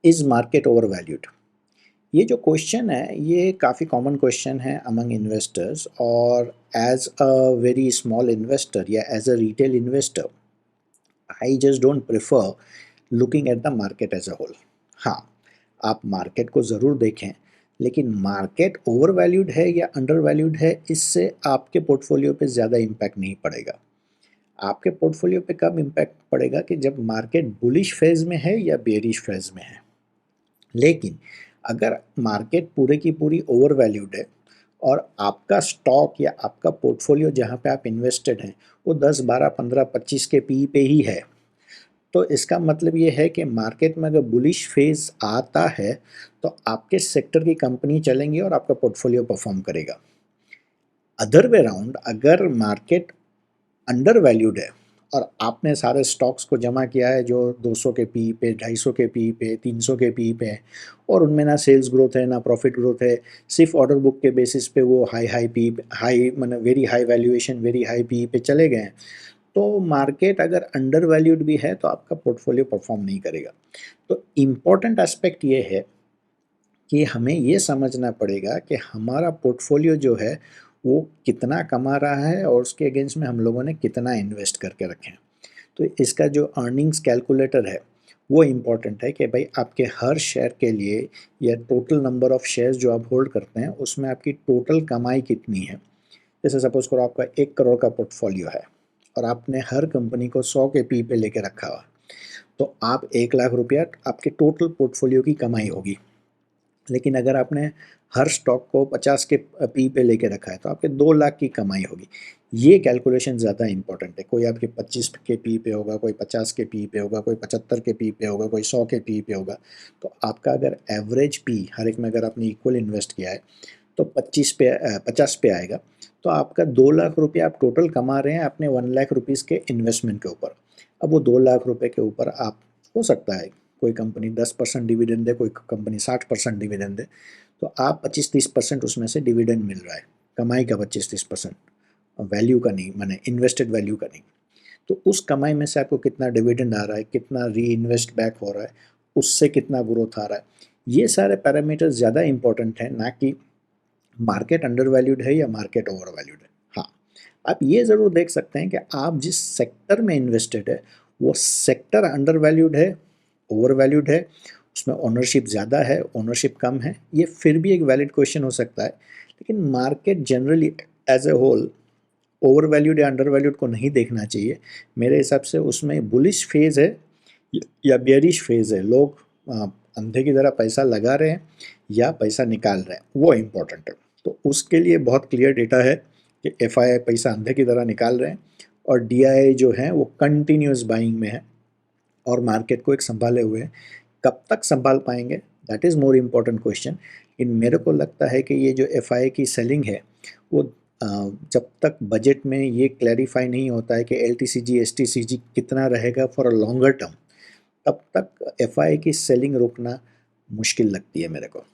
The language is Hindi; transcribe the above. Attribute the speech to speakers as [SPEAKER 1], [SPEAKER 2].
[SPEAKER 1] Is market over valued? ये जो क्वेश्चन है ये काफ़ी कॉमन क्वेश्चन है अमंग इन्वेस्टर्स, और as a very small investor या as a retail investor I just don't prefer looking at the market as a whole. हाँ, आप मार्केट को ज़रूर देखें, लेकिन मार्केट ओवर वैल्यूड है या अंडर वैल्यूड है इससे आपके पोर्टफोलियो पे ज़्यादा इम्पैक्ट नहीं पड़ेगा। आपके पोर्टफोलियो पे कब इम्पैक्ट पड़ेगा कि जब मार्केट बुलिश फेज में है या बेरिश फेज में है। लेकिन अगर मार्केट पूरे की पूरी ओवर वैल्यूड है और आपका स्टॉक या आपका पोर्टफोलियो जहाँ पे आप इन्वेस्टेड हैं वो 10, 12, 15, 25 के पी पे ही है, तो इसका मतलब ये है कि मार्केट में अगर बुलिश फेज आता है तो आपके सेक्टर की कंपनी चलेंगी और आपका पोर्टफोलियो परफॉर्म करेगा। अदर वे राउंड, अगर मार्केट अंडर वैल्यूड है और आपने सारे स्टॉक्स को जमा किया है जो 200 के पी पे, 250 के पी पे, 300 के पी पे है, और उनमें ना सेल्स ग्रोथ है ना प्रॉफिट ग्रोथ है, सिर्फ ऑर्डर बुक के बेसिस पे वो हाई मतलब very high valuation, very high P पे चले गए हैं, तो मार्केट अगर अंडर वैल्यूड भी है तो आपका पोर्टफोलियो परफॉर्म नहीं करेगा। तो इम्पॉर्टेंट एस्पेक्ट ये है कि हमें ये समझना पड़ेगा कि हमारा पोर्टफोलियो जो है वो कितना कमा रहा है और उसके अगेंस्ट में हम लोगों ने कितना इन्वेस्ट करके रखे हैं। तो इसका जो अर्निंग्स कैलकुलेटर है वो इम्पॉर्टेंट है कि भाई आपके हर शेयर के लिए या टोटल नंबर ऑफ शेयर्स जो आप होल्ड करते हैं उसमें आपकी टोटल कमाई कितनी है। जैसे सपोज करो आपका 1 करोड़ का पोर्टफोलियो है और आपने हर कंपनी को 100 के पी पे लेके रखा हुआ, तो आप 1 लाख रुपया आपके टोटल पोर्टफोलियो की कमाई होगी। लेकिन अगर आपने हर स्टॉक को 50 के पी पे लेके रखा है तो आपके 2 लाख की कमाई होगी। ये कैलकुलेशन ज़्यादा इंपॉर्टेंट है। कोई आपके 25 के पी पे होगा, कोई 50 के पी पे होगा, कोई 75 के पी पे होगा, कोई 100 के पी पे होगा। तो आपका अगर एवरेज पी हर एक में अगर आपने इक्वल इन्वेस्ट किया है तो 50 पे आएगा। तो आपका 2 लाख रुपये आप टोटल कमा रहे हैं अपने 1 लाख रुपीज़ के इन्वेस्टमेंट के ऊपर। अब वो 2 लाख रुपये के ऊपर आप, हो सकता है कोई कंपनी 10% डिविडेंड दे, कोई कंपनी 60% डिविडेंड दे, तो आप 25-30% उसमें से डिविडेंड मिल रहा है, कमाई का 25-30%, वैल्यू का नहीं, माने इन्वेस्टेड वैल्यू का नहीं। तो उस कमाई में से आपको कितना डिविडेंड आ रहा है, कितना री इन्वेस्ट बैक हो रहा है, उससे कितना ग्रोथ आ रहा है, ये सारे पैरामीटर ज़्यादा इंपॉर्टेंट हैं, ना कि मार्केट अंडर वैल्यूड है या मार्केट ओवर वैल्यूड है। हाँ, आप ये ज़रूर देख सकते हैं कि आप जिस सेक्टर में इन्वेस्टेड है वो सेक्टर अंडर वैल्यूड है, ओवर वैल्यूड है, उसमें ओनरशिप ज़्यादा है, ओनरशिप कम है, ये फिर भी एक वैलिड क्वेश्चन हो सकता है। लेकिन market generally as a whole overvalued या अंडर वैल्यूड को नहीं देखना चाहिए। मेरे हिसाब से उसमें बुलिश फेज़ है या बेयरिश फेज़ है, लोग अंधे की तरह पैसा लगा रहे हैं या पैसा निकाल रहे हैं, वो इम्पोर्टेंट है। तो उसके लिए बहुत क्लियर डेटा है कि एफआईआई पैसा अंधे की तरह निकाल रहे हैं और डीआईआई जो है वो कंटिन्यूस बाइंग में है और मार्केट को एक संभाले हुए हैं। कब तक संभाल पाएंगे, that is more important question. इन मेरे को लगता है कि ये जो एफआईआई की सेलिंग है वो जब तक बजट में ये क्लैरिफाई नहीं होता है कि एलटीसीजी एसटीसीजी कितना रहेगा फॉर अ लॉन्गर टर्म, तब तक एफआईआई की सेलिंग रोकना मुश्किल लगती है मेरे को।